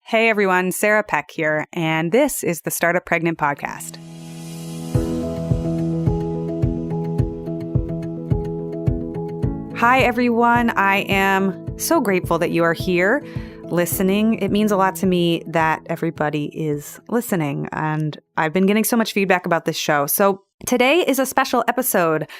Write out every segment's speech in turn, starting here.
Hey everyone, Sarah Peck here, and this is the Startup Pregnant Podcast. Hi everyone, I am so grateful that you are here listening. It means a lot to me that everybody is listening, and I've been getting so much feedback about this show. So today is a special episode.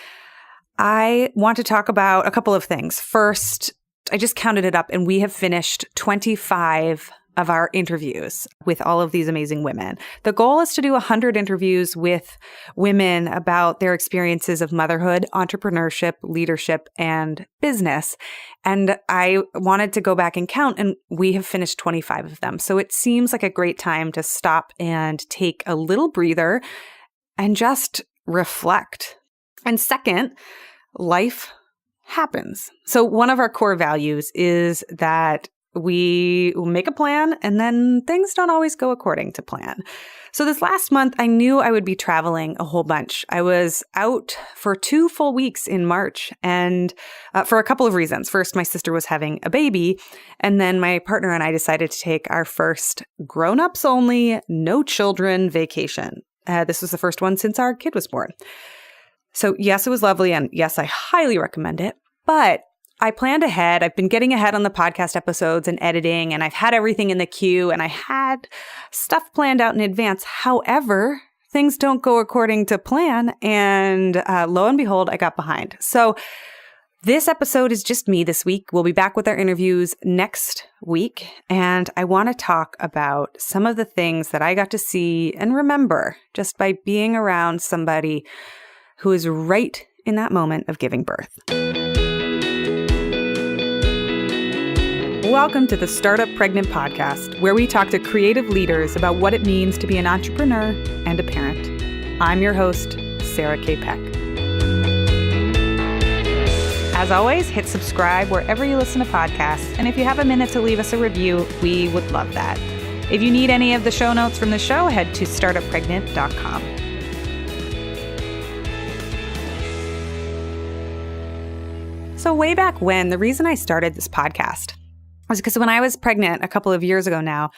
I want to talk about a couple of things. First, I just counted it up, and we have finished 25 of our interviews with all of these amazing women. The goal is to do 100 interviews with women about their experiences of motherhood, entrepreneurship, leadership, and business. And I wanted to go back and count, and we have finished 25 of them. So it seems like a great time to stop and take a little breather and just reflect. And second, life happens. So one of our core values is that we make a plan and then things don't always go according to plan. So this last month, I knew I would be traveling a whole bunch. I was out for 2 full weeks in March, and for a couple of reasons. First, my sister was having a baby, and then my partner and I decided to take our first grown-ups only, no children vacation. This was the first one since our kid was born. So yes, it was lovely, and yes, I highly recommend it, but I planned ahead. I've been getting ahead on the podcast episodes and editing, and I've had everything in the queue, and I had stuff planned out in advance. However, things don't go according to plan, and lo and behold, I got behind. So this episode is just me this week. We'll be back with our interviews next week, and I want to talk about some of the things that I got to see and remember just by being around somebody who is right in that moment of giving birth. Welcome to the Startup Pregnant Podcast, where we talk to creative leaders about what it means to be an entrepreneur and a parent. I'm your host, Sarah K. Peck. As always, hit subscribe wherever you listen to podcasts, and if you have a minute to leave us a review, we would love that. If you need any of the show notes from the show, head to startuppregnant.com. So way back when, the reason I started this podcast was because when I was pregnant a couple of years ago now,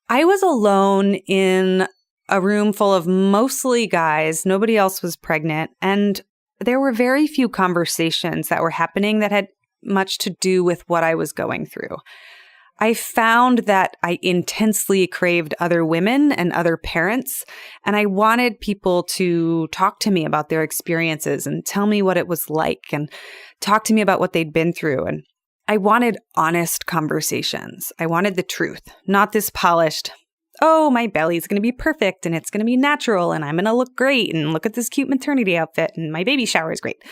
I was alone in a room full of mostly guys. Nobody else was pregnant. And there were very few conversations that were happening that had much to do with what I was going through. I found that I intensely craved other women and other parents, and I wanted people to talk to me about their experiences and tell me what it was like and talk to me about what they'd been through. And I wanted honest conversations. I wanted the truth, not this polished, oh, my belly's going to be perfect and it's going to be natural and I'm going to look great and look at this cute maternity outfit and my baby shower is great.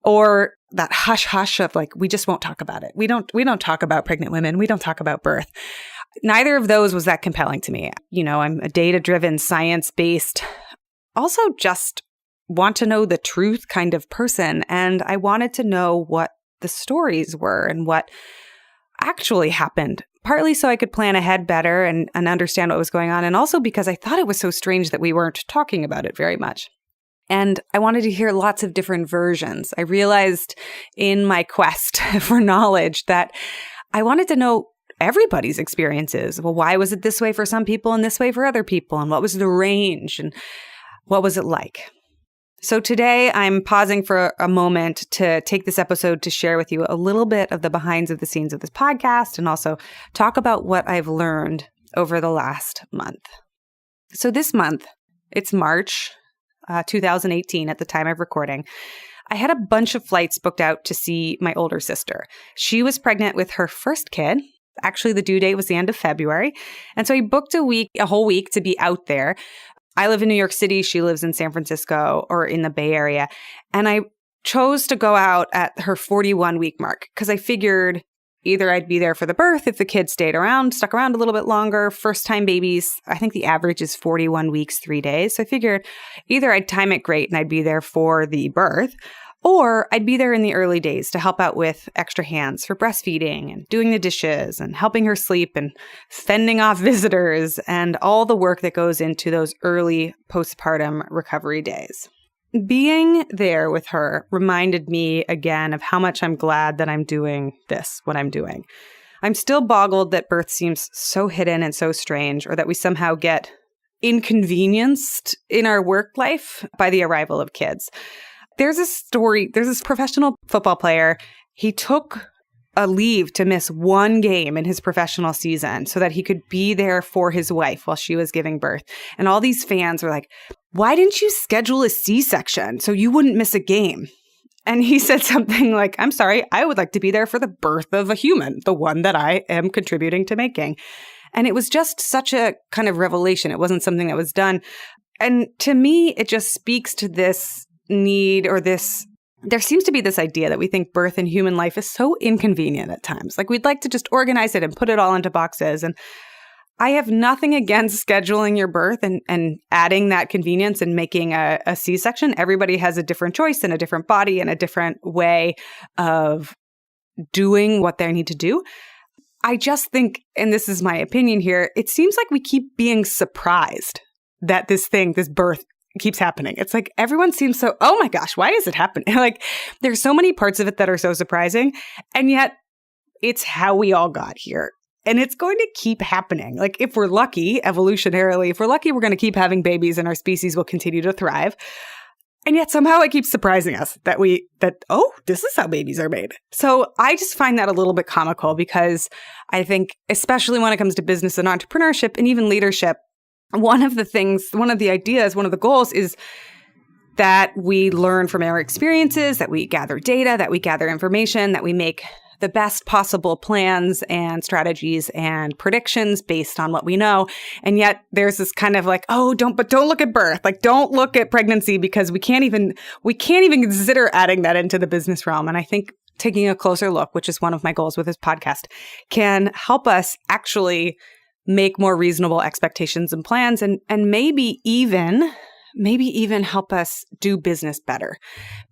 Or that hush hush of like, we just won't talk about it. We don't talk about pregnant women. We don't talk about birth. Neither of those was that compelling to me. You know, I'm a data-driven, science-based, also just want to know the truth kind of person. And I wanted to know what the stories were and what actually happened, partly so I could plan ahead better and understand what was going on, and also because I thought it was so strange that we weren't talking about it very much. And I wanted to hear lots of different versions. I realized in my quest for knowledge that I wanted to know everybody's experiences. Well, why was it this way for some people and this way for other people? And what was the range? And what was it like? So today I'm pausing for a moment to take this episode to share with you a little bit of the behind the scenes of this podcast and also talk about what I've learned over the last month. So this month, it's March 2018 at the time of recording. I had a bunch of flights booked out to see my older sister. She was pregnant with her first kid. Actually, the due date was the end of February. And so I booked a whole week to be out there. I live in New York City. She lives in San Francisco or in the Bay Area. And I chose to go out at her 41-week mark because I figured either I'd be there for the birth if the kid stuck around a little bit longer. First-time babies, I think the average is 41 weeks, 3 days. So I figured either I'd time it great and I'd be there for the birth, or I'd be there in the early days to help out with extra hands for breastfeeding and doing the dishes and helping her sleep and fending off visitors and all the work that goes into those early postpartum recovery days. Being there with her reminded me again of how much I'm glad that I'm doing what I'm doing. I'm still boggled that birth seems so hidden and so strange, or that we somehow get inconvenienced in our work life by the arrival of kids. There's this professional football player. He took a leave to miss one game in his professional season so that he could be there for his wife while she was giving birth. And all these fans were like, why didn't you schedule a C-section so you wouldn't miss a game? And he said something like, I'm sorry, I would like to be there for the birth of a human, the one that I am contributing to making. And it was just such a kind of revelation. It wasn't something that was done. And to me, it just speaks to this need, or this, there seems to be this idea that we think birth in human life is so inconvenient at times. Like, we'd like to just organize it and put it all into boxes. And I have nothing against scheduling your birth and adding that convenience and making a C-section. Everybody has a different choice and a different body and a different way of doing what they need to do. I just think, and this is my opinion here, it seems like we keep being surprised that this birth keeps happening. It's like everyone seems so, oh my gosh, why is it happening? Like, there's so many parts of it that are so surprising, and yet it's how we all got here. And it's going to keep happening. Like, if we're lucky, evolutionarily, if we're lucky, we're going to keep having babies and our species will continue to thrive. And yet somehow it keeps surprising us that this is how babies are made. So I just find that a little bit comical, because I think, especially when it comes to business and entrepreneurship and even leadership, one of the goals is that we learn from our experiences, that we gather data, that we gather information, that we make the best possible plans and strategies and predictions based on what we know. And yet there's this kind of like, don't look at birth. Like, don't look at pregnancy, because we can't even consider adding that into the business realm. And I think taking a closer look, which is one of my goals with this podcast, can help us actually make more reasonable expectations and plans, and maybe even help us do business better.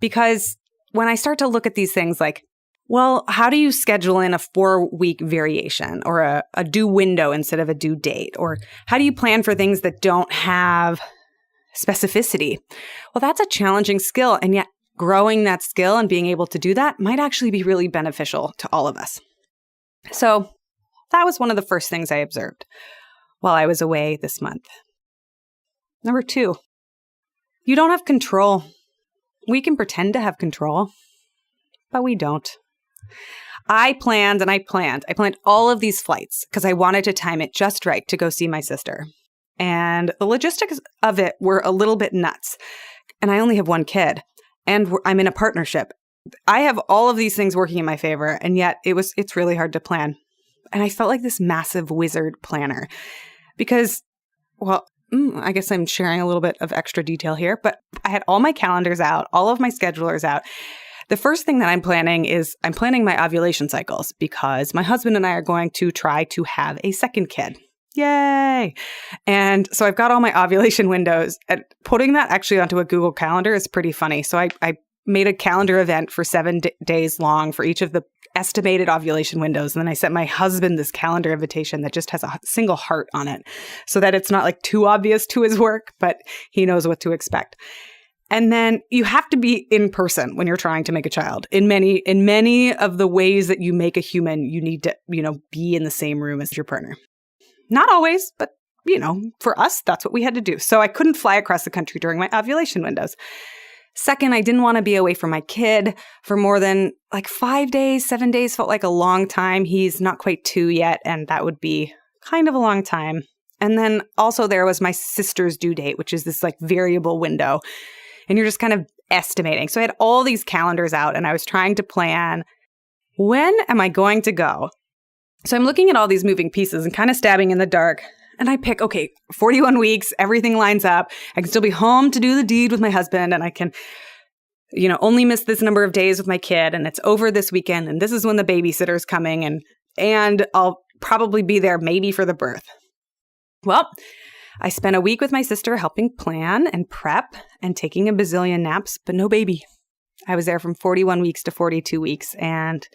Because when I start to look at these things like, well, how do you schedule in a 4-week variation, or a due window instead of a due date? Or how do you plan for things that don't have specificity? Well, that's a challenging skill. And yet growing that skill and being able to do that might actually be really beneficial to all of us. So that was one of the first things I observed while I was away this month. Number 2, you don't have control. We can pretend to have control, but we don't. I planned all of these flights because I wanted to time it just right to go see my sister. And the logistics of it were a little bit nuts. And I only have one kid, and I'm in a partnership. I have all of these things working in my favor, and yet it's really hard to plan. And I felt like this massive wizard planner because, well, I guess I'm sharing a little bit of extra detail here, but I had all my calendars out, all of my schedulers out. The first thing that I'm planning is I'm planning my ovulation cycles, because my husband and I are going to try to have a second kid. Yay! And so I've got all my ovulation windows, and putting that actually onto a Google Calendar is pretty funny. So I made a calendar event for 7 days long for each of the estimated ovulation windows. And then I sent my husband this calendar invitation that just has a single heart on it, so that it's not like too obvious to his work, but he knows what to expect. And then you have to be in person when you're trying to make a child. In many of the ways that you make a human, you need to, be in the same room as your partner. Not always, but, for us, that's what we had to do. So I couldn't fly across the country during my ovulation windows. Second, I didn't want to be away from my kid for more than 5 days. 7 days felt like a long time. He's not quite 2 yet, and that would be kind of a long time. And then also there was my sister's due date, which is this variable window. And you're just kind of estimating. So I had all these calendars out, and I was trying to plan, when am I going to go? So I'm looking at all these moving pieces and kind of stabbing in the dark. And I pick, 41 weeks, everything lines up. I can still be home to do the deed with my husband, and I can, only miss this number of days with my kid, and it's over this weekend, and this is when the babysitter's coming, and I'll probably be there maybe for the birth. Well, I spent a week with my sister helping plan and prep and taking a bazillion naps, but no baby. I was there from 41 weeks to 42 weeks, and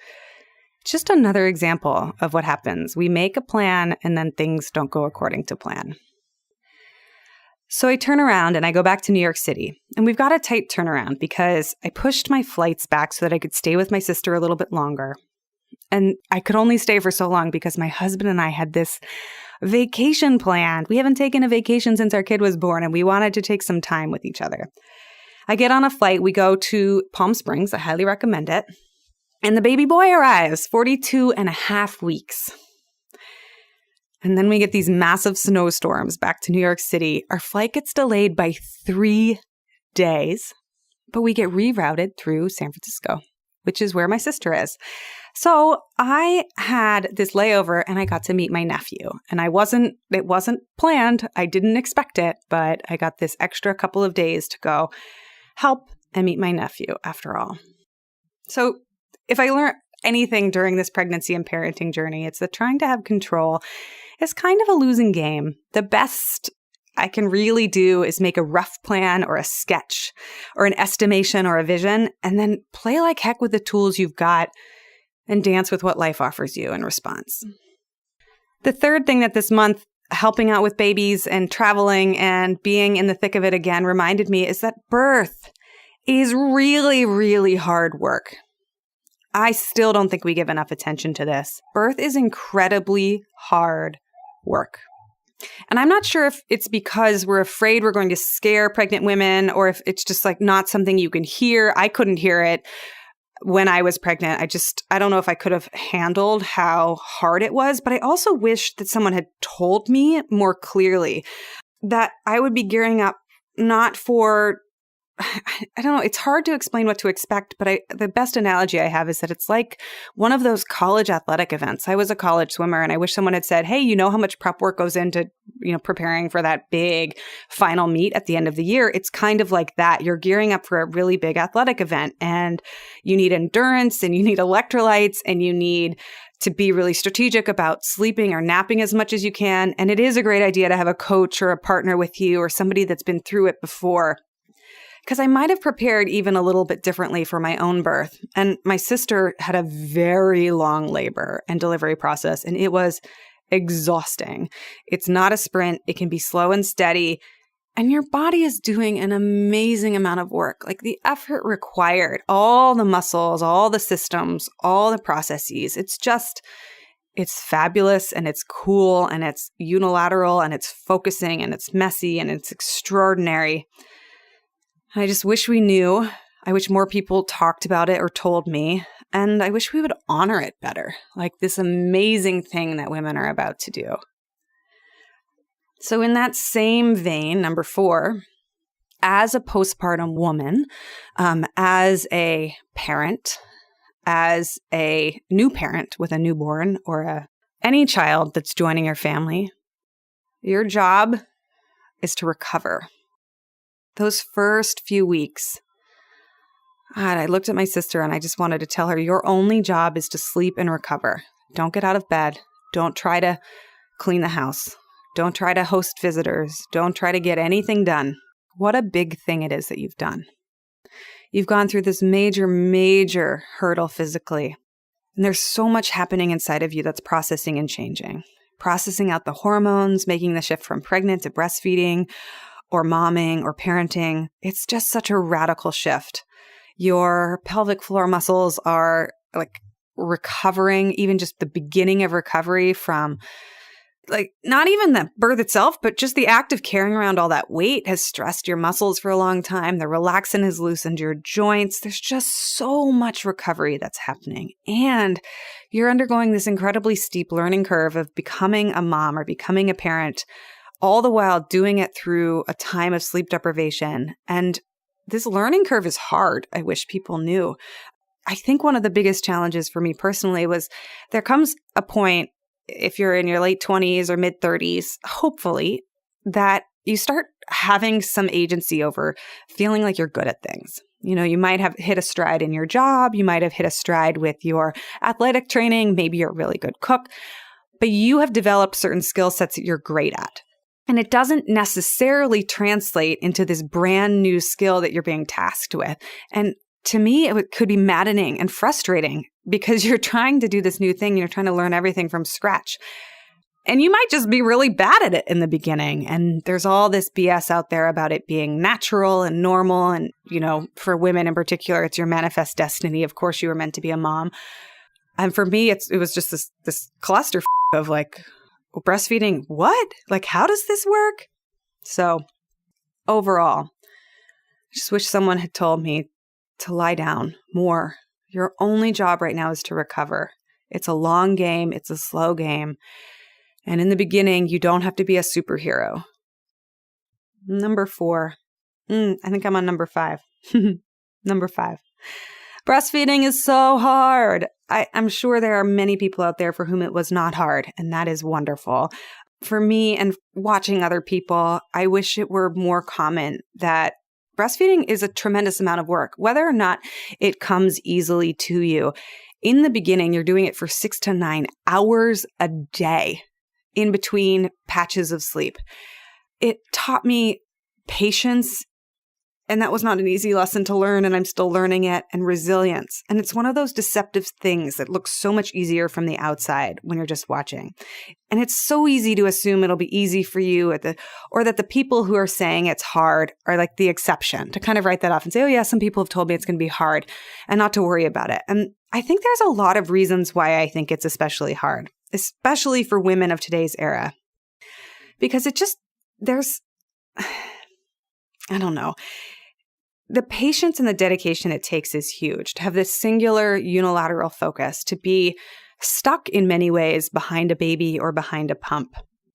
it's just another example of what happens. We make a plan, and then things don't go according to plan. So I turn around and I go back to New York City, and we've got a tight turnaround because I pushed my flights back so that I could stay with my sister a little bit longer. And I could only stay for so long because my husband and I had this vacation planned. We haven't taken a vacation since our kid was born, and we wanted to take some time with each other. I get on a flight. We go to Palm Springs. I highly recommend it. And the baby boy arrives, 42 and a half weeks. And then we get these massive snowstorms back to New York City. Our flight gets delayed by 3 days, but we get rerouted through San Francisco, which is where my sister is. So I had this layover and I got to meet my nephew. And it wasn't planned. I didn't expect it, but I got this extra couple of days to go help and meet my nephew after all. So if I learned anything during this pregnancy and parenting journey, it's that trying to have control is kind of a losing game. The best I can really do is make a rough plan or a sketch or an estimation or a vision, and then play like heck with the tools you've got and dance with what life offers you in response. The third thing that this month, helping out with babies and traveling and being in the thick of it again, reminded me is that birth is really, really hard work. I still don't think we give enough attention to this. Birth is incredibly hard work. And I'm not sure if it's because we're afraid we're going to scare pregnant women or if it's just like not something you can hear. I couldn't hear it when I was pregnant. I don't know if I could have handled how hard it was, but I also wish that someone had told me more clearly that I would be gearing up not for, I don't know, it's hard to explain what to expect, but the best analogy I have is that it's like one of those college athletic events. I was a college swimmer and I wish someone had said, hey, you know how much prep work goes into, preparing for that big final meet at the end of the year? It's kind of like that. You're gearing up for a really big athletic event and you need endurance and you need electrolytes and you need to be really strategic about sleeping or napping as much as you can. And it is a great idea to have a coach or a partner with you or somebody that's been through it before. Because I might have prepared even a little bit differently for my own birth. And my sister had a very long labor and delivery process, and it was exhausting. It's not a sprint. It can be slow and steady. And your body is doing an amazing amount of work. Like the effort required, all the muscles, all the systems, all the processes. It's fabulous and it's cool and it's unilateral and it's focusing and it's messy and it's extraordinary. I just wish we knew. I wish more people talked about it or told me. And I wish we would honor it better, like this amazing thing that women are about to do. So in that same vein, number 4, as a postpartum woman, as a parent, as a new parent with a newborn or any child that's joining your family, your job is to recover. Those first few weeks, God, I looked at my sister and I just wanted to tell her, your only job is to sleep and recover. Don't get out of bed. Don't try to clean the house. Don't try to host visitors. Don't try to get anything done. What a big thing it is that you've done. You've gone through this major, major hurdle physically. And there's so much happening inside of you that's processing and changing. Processing out the hormones, making the shift from pregnant to breastfeeding, or momming or parenting. It's just such a radical shift. Your pelvic floor muscles are like recovering, even just the beginning of recovery from like not even the birth itself, but just the act of carrying around all that weight has stressed your muscles for a long time. The relaxin has loosened your joints. There's just so much recovery that's happening. And you're undergoing this incredibly steep learning curve of becoming a mom or becoming a parent, all the while doing it through a time of sleep deprivation. And this learning curve is hard. I wish people knew. I think one of the biggest challenges for me personally was there comes a point, if you're in your late 20s or mid 30s, hopefully, that you start having some agency over feeling like you're good at things. You might have hit a stride in your job. You might have hit a stride with your athletic training. Maybe you're a really good cook, but you have developed certain skill sets that you're great at. And it doesn't necessarily translate into this brand new skill that you're being tasked with. And to me, it could be maddening and frustrating because you're trying to do this new thing. You're trying to learn everything from scratch. And you might just be really bad at it in the beginning. And there's all this BS out there about it being natural and normal. And, for women in particular, it's your manifest destiny. Of course, you were meant to be a mom. And for me, it was just this cluster of like, breastfeeding, what? Like, how does this work? So overall, I just wish someone had told me to lie down more. Your only job right now is to recover. It's a long game. It's a slow game. And in the beginning, you don't have to be a superhero. Number 4. I think I'm on number 5. Number 5. Breastfeeding is so hard. I'm sure there are many people out there for whom it was not hard, and that is wonderful. For me and watching other people, I wish it were more common that breastfeeding is a tremendous amount of work, whether or not it comes easily to you. In the beginning, you're doing it for 6 to 9 hours a day in between patches of sleep. It taught me patience, and that was not an easy lesson to learn, and I'm still learning it, and resilience. And it's one of those deceptive things that looks so much easier from the outside when you're just watching. And it's so easy to assume it'll be easy for you or that the people who are saying it's hard are like the exception, to kind of write that off and say, oh yeah, some people have told me it's going to be hard, and not to worry about it. And I think there's a lot of reasons why I think it's especially hard, especially for women of today's era. Because I don't know. The patience and the dedication it takes is huge. To have this singular unilateral focus, to be stuck in many ways behind a baby or behind a pump.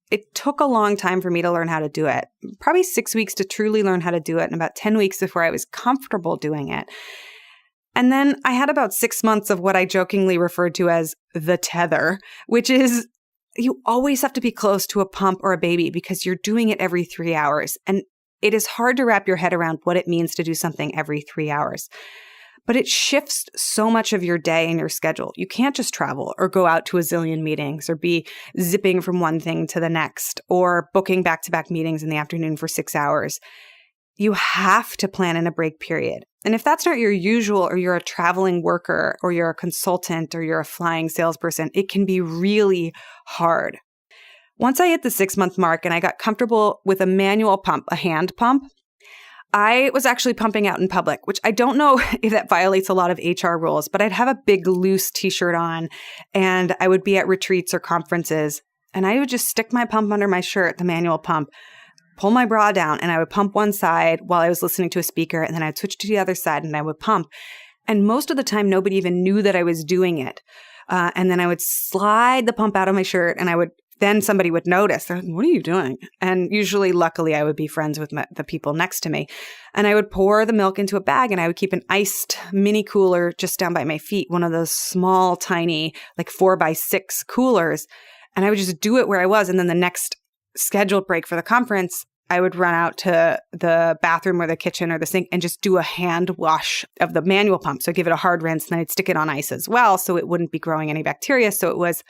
It took a long time for me to learn how to do it. Probably 6 weeks to truly learn how to do it, and about 10 weeks before I was comfortable doing it. And then I had about 6 months of what I jokingly referred to as the tether, which is you always have to be close to a pump or a baby because you're doing it every 3 hours. And it is hard to wrap your head around what it means to do something every 3 hours. But it shifts so much of your day and your schedule. You can't just travel or go out to a zillion meetings or be zipping from one thing to the next or booking back-to-back meetings in the afternoon for 6 hours. You have to plan in a break period. And if that's not your usual, or you're a traveling worker, or you're a consultant, or you're a flying salesperson, it can be really hard. Once I hit the 6-month mark and I got comfortable with a manual pump, a hand pump, I was actually pumping out in public, which I don't know if that violates a lot of HR rules, but I'd have a big loose t-shirt on and I would be at retreats or conferences and I would just stick my pump under my shirt, the manual pump, pull my bra down, and I would pump one side while I was listening to a speaker, and then I'd switch to the other side and I would pump. And most of the time, nobody even knew that I was doing it. And then I would slide the pump out of my shirt and then somebody would notice. They're like, what are you doing? And usually, luckily, I would be friends with the people next to me. And I would pour the milk into a bag and I would keep an iced mini cooler just down by my feet, one of those small, tiny, like 4x6 coolers. And I would just do it where I was. And then the next scheduled break for the conference, I would run out to the bathroom or the kitchen or the sink and just do a hand wash of the manual pump. So give it a hard rinse, and then I'd stick it on ice as well so it wouldn't be growing any bacteria. So it was,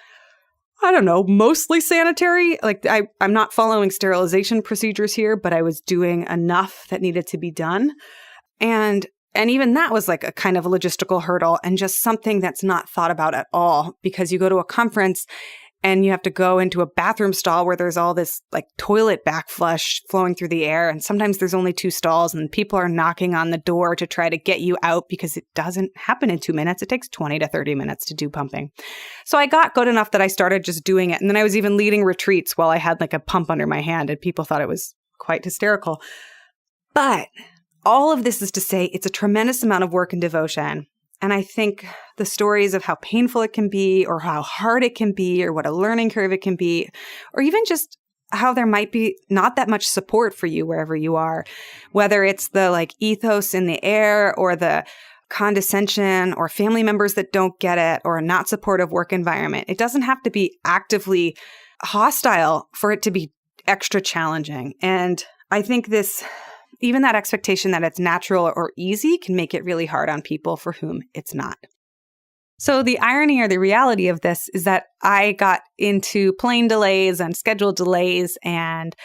I don't know, mostly sanitary. Like I'm not following sterilization procedures here, but I was doing enough that needed to be done. And even that was like a kind of a logistical hurdle and just something that's not thought about at all, because you go to a conference and you have to go into a bathroom stall where there's all this like toilet backflush flowing through the air. And sometimes there's only 2 stalls and people are knocking on the door to try to get you out because it doesn't happen in 2 minutes. It takes 20 to 30 minutes to do pumping. So I got good enough that I started just doing it. And then I was even leading retreats while I had like a pump under my hand, and people thought it was quite hysterical. But all of this is to say it's a tremendous amount of work and devotion. And I think the stories of how painful it can be, or how hard it can be, or what a learning curve it can be, or even just how there might be not that much support for you wherever you are, whether it's the like ethos in the air or the condescension or family members that don't get it or a not supportive work environment. It doesn't have to be actively hostile for it to be extra challenging. And I think even that expectation that it's natural or easy can make it really hard on people for whom it's not. So the irony or the reality of this is that I got into plane delays and schedule delays and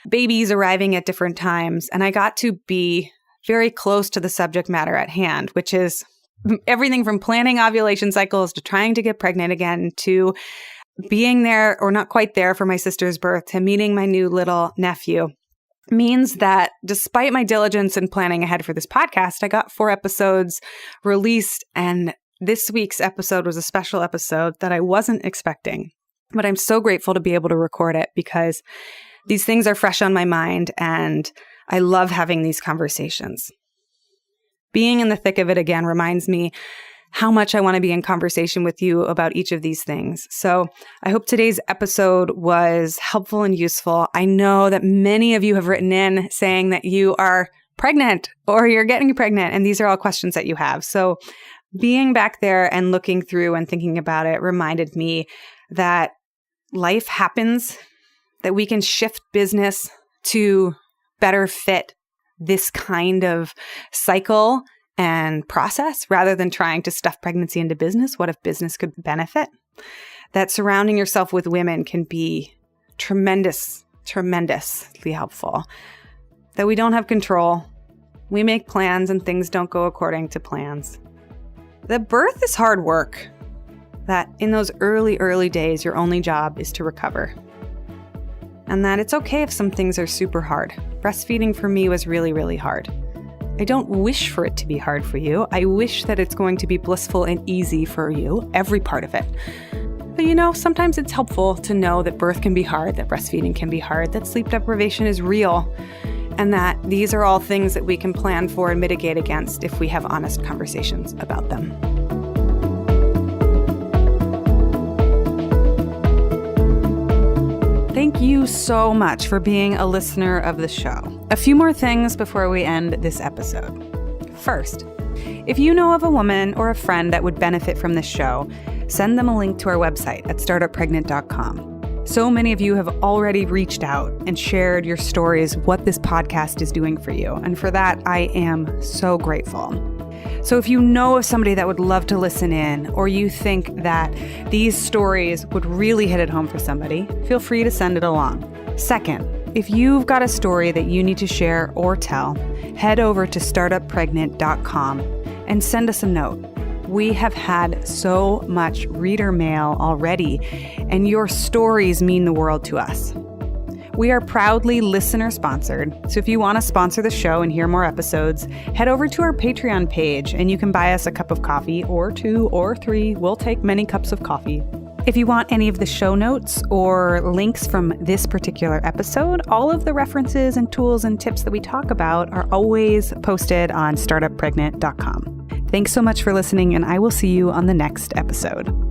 babies arriving at different times. And I got to be very close to the subject matter at hand, which is everything from planning ovulation cycles to trying to get pregnant again to being there or not quite there for my sister's birth to meeting my new little nephew. Means that despite my diligence in planning ahead for this podcast, I got 4 episodes released and this week's episode was a special episode that I wasn't expecting, but I'm so grateful to be able to record it because these things are fresh on my mind and I love having these conversations. Being in the thick of it again reminds me how much I want to be in conversation with you about each of these things. So I hope today's episode was helpful and useful. I know that many of you have written in saying that you are pregnant or you're getting pregnant, and these are all questions that you have. So being back there and looking through and thinking about it reminded me that life happens, that we can shift business to better fit this kind of cycle and process rather than trying to stuff pregnancy into business. What if business could benefit? That surrounding yourself with women can be tremendously helpful. That we don't have control. We make plans and things don't go according to plans. That birth is hard work. That in those early days, your only job is to recover. And that it's okay if some things are super hard. Breastfeeding for me was really hard. I don't wish for it to be hard for you. I wish that it's going to be blissful and easy for you, every part of it. But sometimes it's helpful to know that birth can be hard, that breastfeeding can be hard, that sleep deprivation is real, and that these are all things that we can plan for and mitigate against if we have honest conversations about them. Thank you so much for being a listener of the show. A few more things before we end this episode. First, if you know of a woman or a friend that would benefit from this show, send them a link to our website at startuppregnant.com. So many of you have already reached out and shared your stories, what this podcast is doing for you. And for that, I am so grateful. So if you know of somebody that would love to listen in, or you think that these stories would really hit it home for somebody, feel free to send it along. Second, if you've got a story that you need to share or tell, head over to startuppregnant.com and send us a note. We have had so much reader mail already, and your stories mean the world to us. We are proudly listener-sponsored, so if you want to sponsor the show and hear more episodes, head over to our Patreon page and you can buy us a cup of coffee, or 2 or 3. We'll take many cups of coffee. If you want any of the show notes or links from this particular episode, all of the references and tools and tips that we talk about are always posted on startuppregnant.com. Thanks so much for listening, and I will see you on the next episode.